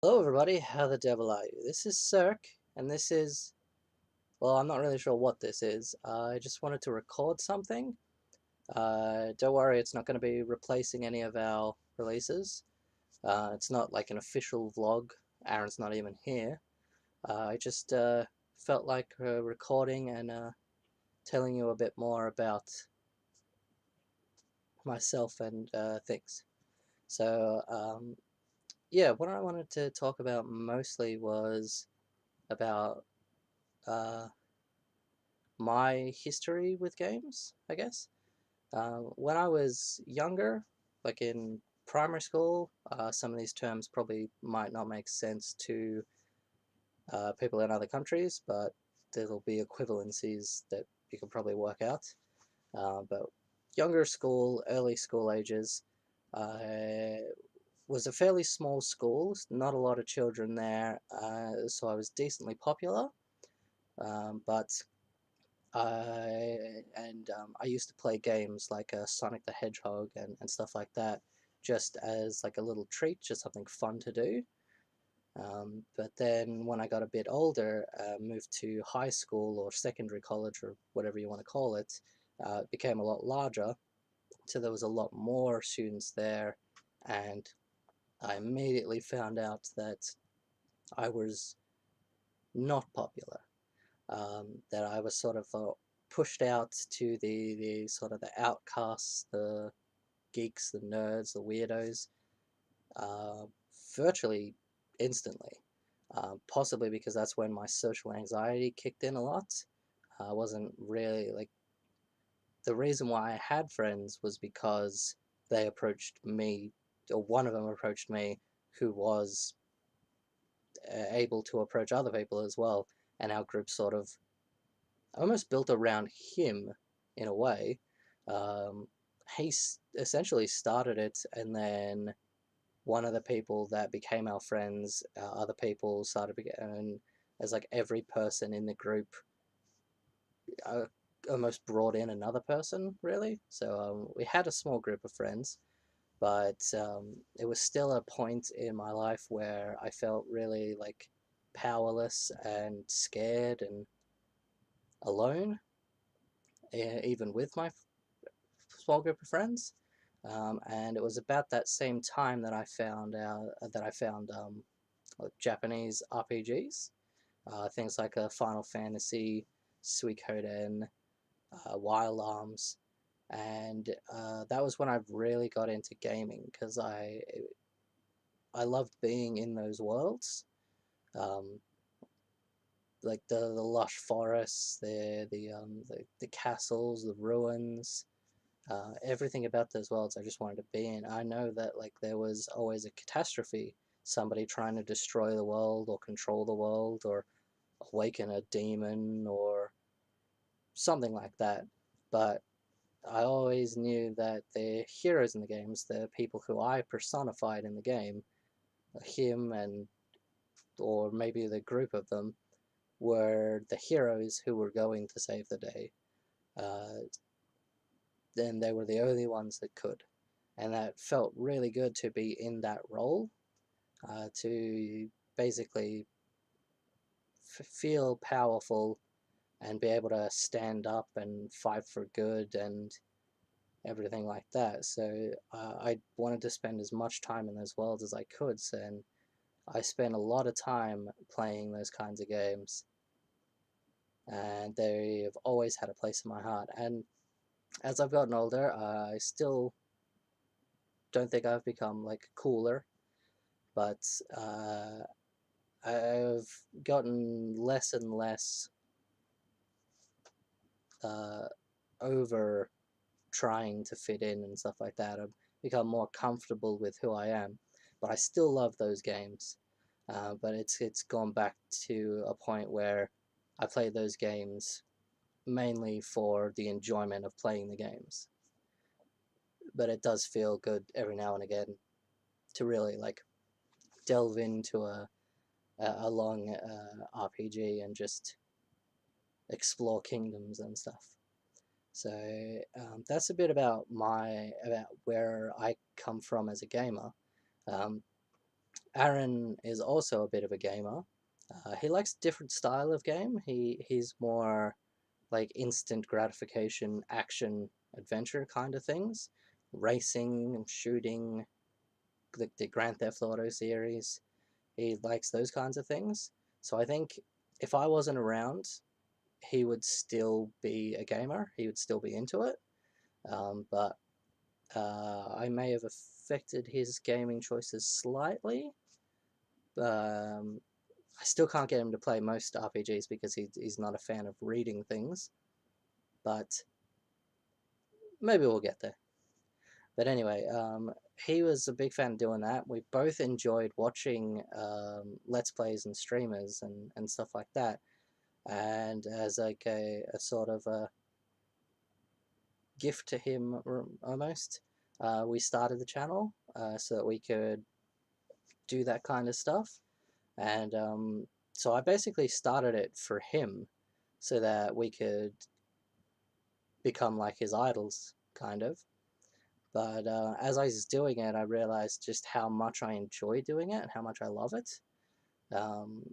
Hello everybody, how the devil are you? This is Cirque, and this is, well, I'm not really sure what this is. I just wanted to record something. Don't worry, it's not going to be replacing any of our releases. It's not like an official vlog. Aaron's not even here. I just felt like recording and telling you a bit more about myself and things. So, yeah, what I wanted to talk about mostly was about uh, my history with games, I guess. When I was younger, like in primary school, some of these terms probably might not make sense to people in other countries, but there'll be equivalencies that you can probably work out. But younger school, early school ages, I was a fairly small school, not a lot of children there, so I was decently popular. But I used to play games like Sonic the Hedgehog and stuff like that, just as like a little treat, just something fun to do. But then when I got a bit older, moved to high school or secondary college or whatever you want to call it, it became a lot larger, so there was a lot more students there, and I immediately found out that I was not popular. That I was sort of pushed out to the sort of the outcasts, the geeks, the nerds, the weirdos, uh, virtually instantly. Possibly because that's when my social anxiety kicked in a lot. I wasn't really like the reason why I had friends was because they approached me, or one of them approached me, who was able to approach other people as well, and our group sort of almost built around him in a way. Um, he essentially started it, and then one of the people that became our friends, other people started and as like every person in the group uh, almost brought in another person, really. So we had a small group of friends, but it was still a point in my life where I felt really like powerless and scared and alone, even with my small group of friends. And it was about that same time that I found out that I found like Japanese RPGs, things like Final Fantasy, Suikoden, Wild Arms, and that was when I really got into gaming because I loved being in those worlds, um, like the lush forests, the castles, the ruins, everything about those worlds I just wanted to be in. I know that like there was always a catastrophe, somebody trying to destroy the world or control the world or awaken a demon or something like that. But I always knew that the heroes in the games, the people who I personified in the game, him and or maybe the group of them, were the heroes who were going to save the day. Uh, then they were the only ones that could. And that felt really good to be in that role, to basically feel powerful and be able to stand up and fight for good and everything like that. So I wanted to spend as much time in those worlds as I could, and I spent a lot of time playing those kinds of games, and they've always had a place in my heart. And as I've gotten older, I still don't think I've become like cooler, but I've gotten less and less uh, over trying to fit in and stuff like that. I've become more comfortable with who I am, but I still love those games. But it's gone back to a point where I play those games mainly for the enjoyment of playing the games. But it does feel good every now and again to really like delve into a long RPG and just explore kingdoms and stuff. So that's a bit about where I come from as a gamer. Um, Aaron is also a bit of a gamer. He likes a different style of game. He's more like instant gratification, action, adventure kind of things, racing and shooting, the Grand Theft Auto series. He likes those kinds of things. So I think if I wasn't around, he would still be a gamer. He would still be into it. But I may have affected his gaming choices slightly. Um, I still can't get him to play most RPGs because he's not a fan of reading things. But maybe we'll get there. But anyway, he was a big fan of doing that. We both enjoyed watching Let's Plays and streamers and stuff like that. And as like a sort of a gift to him almost, we started the channel so that we could do that kind of stuff. And so I basically started it for him so that we could become like his idols, kind of. But as I was doing it, I realized just how much I enjoy doing it and how much I love it. Um,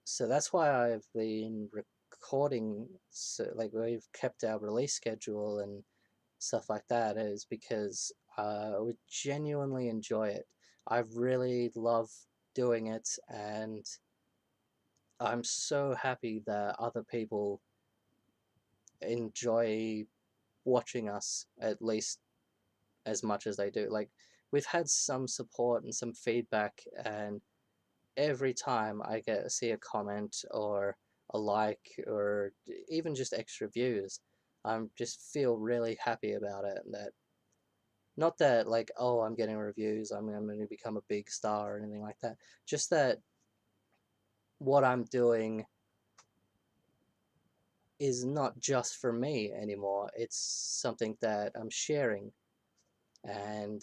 so that's why I've been recording. So, like, we've kept our release schedule and stuff like that, is because I would genuinely enjoy it. I really love doing it, and I'm so happy that other people enjoy watching us at least as much as they do. Like, we've had some support and some feedback, and every time I get to see a comment or a like or even just extra views, I'm just feel really happy about it. And that, not that like, oh, I'm getting reviews, I'm going to become a big star or anything like that. Just that what I'm doing is not just for me anymore. It's something that I'm sharing, and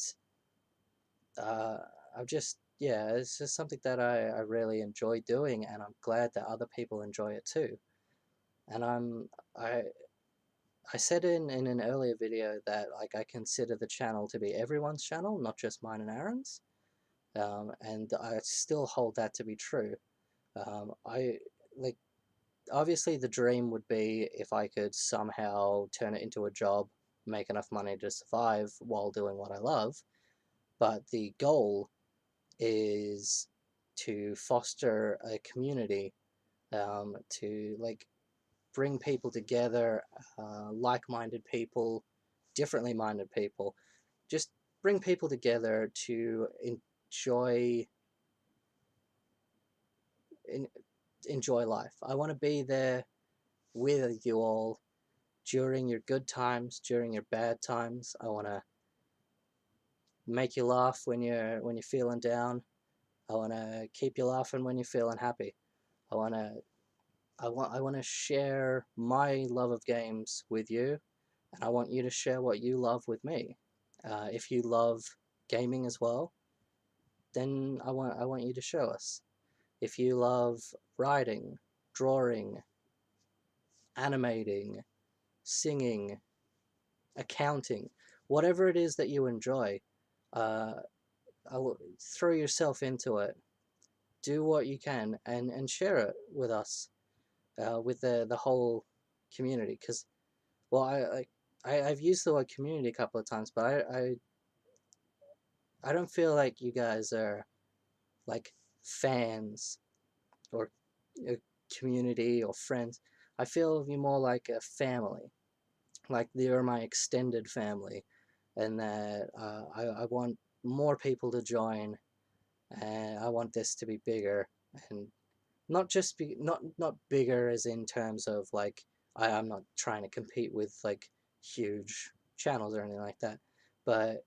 uh, I've just, yeah, it's just something that I really enjoy doing, and I'm glad that other people enjoy it too. And I I said in an earlier video that like I consider the channel to be everyone's channel, not just mine and Aaron's. And I still hold that to be true. I like, obviously the dream would be if I could somehow turn it into a job, make enough money to survive while doing what I love. But the goal is to foster a community, to like bring people together, like-minded people, differently minded people, just bring people together to enjoy en- enjoy life. I want to be there with you all during your good times, during your bad times. I want to make you laugh when you're feeling down. I want to keep you laughing when you're feeling happy. I want to I want to share my love of games with you, and I want you to share what you love with me. If you love gaming as well, then I want you to show us. If you love writing, drawing, animating, singing, accounting, whatever it is that you enjoy, uh, throw yourself into it. Do what you can and share it with us, with the whole community. Because, well, I've used the word community a couple of times, but I don't feel like you guys are like fans or a community or friends. I feel you more like a family, like they're my extended family, and that I want more people to join, and I want this to be bigger, and not just be not bigger as in terms of like I'm not trying to compete with like huge channels or anything like that, but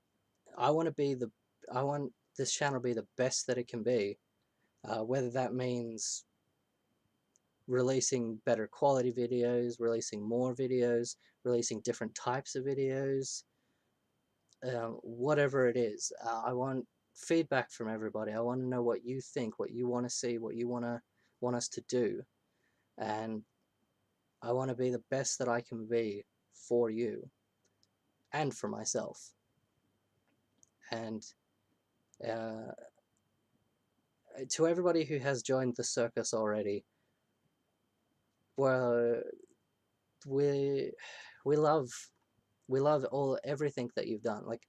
I want to be the I want this channel to be the best that it can be, whether that means releasing better quality videos, releasing more videos, releasing different types of videos, whatever it is. I want feedback from everybody. I want to know what you think, what you want to see, what you want us to do, and I want to be the best that I can be for you and for myself. And uh, to everybody who has joined the circus already, well, we we love all everything that you've done. Like,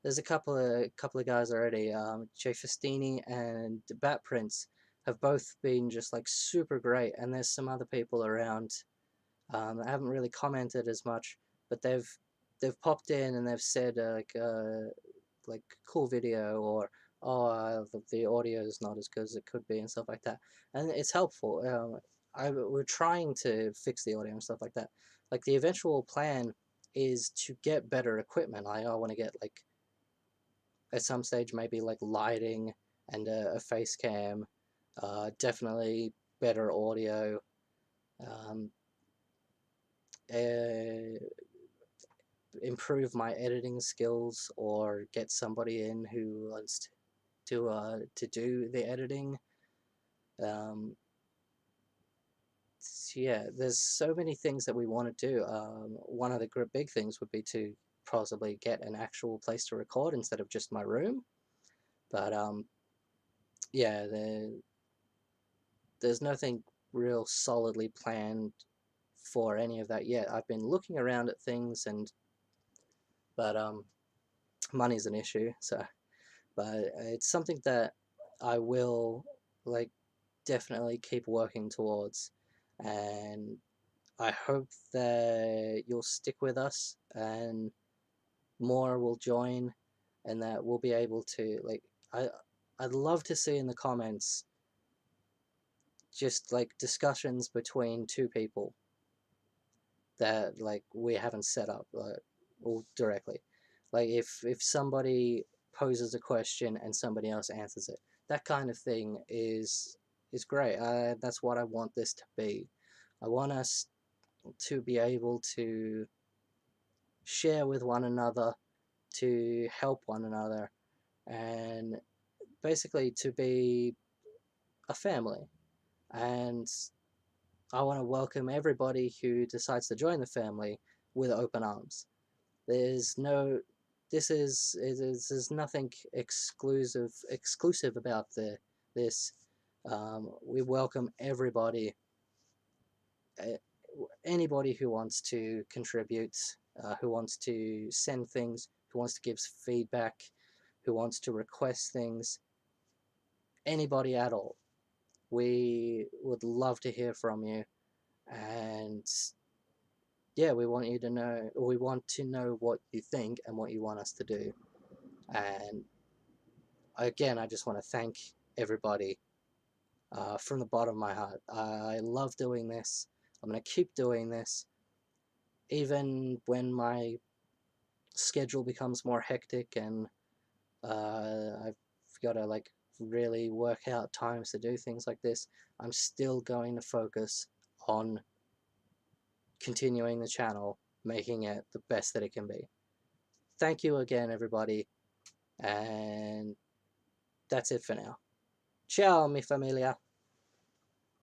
there's a couple of guys already. Jay Festini and Bat Prince have both been just like super great, and there's some other people around. I haven't really commented as much, but they've popped in and they've said like cool video, or oh, the audio is not as good as it could be, and stuff like that, and it's helpful. We're trying to fix the audio and stuff like that. Like, the eventual plan is to get better equipment. I want to get, like, at some stage, maybe like lighting and a face cam, definitely better audio, um, uh, improve my editing skills, or get somebody in who wants to do the editing. Um, yeah, there's so many things that we want to do. One of the big things would be to possibly get an actual place to record instead of just my room. But yeah, there's nothing real solidly planned for any of that yet. I've been looking around at things, but money's an issue. So, but it's something that I will, like, definitely keep working towards, and I hope that you'll stick with us and more will join, and that we'll be able to, like, I'd love to see in the comments just like discussions between two people that, like, we haven't set up, or directly. Like, if somebody poses a question and somebody else answers it, that kind of thing is great. That's what I want this to be. I want us to be able to share with one another, to help one another, and basically to be a family. And I want to welcome everybody who decides to join the family with open arms. There's no, there's nothing exclusive about this. We welcome everybody, uh, anybody who wants to contribute, who wants to send things, who wants to give feedback, who wants to request things, anybody at all. We would love to hear from you, and yeah, we want to know what you think and what you want us to do. And again, I just want to thank everybody, from the bottom of my heart. I love doing this. I'm going to keep doing this, even when my schedule becomes more hectic, and I've got to, like, really work out times to do things like this. I'm still going to focus on continuing the channel, making it the best that it can be. Thank you again, everybody, and that's it for now. Ciao, mi familia.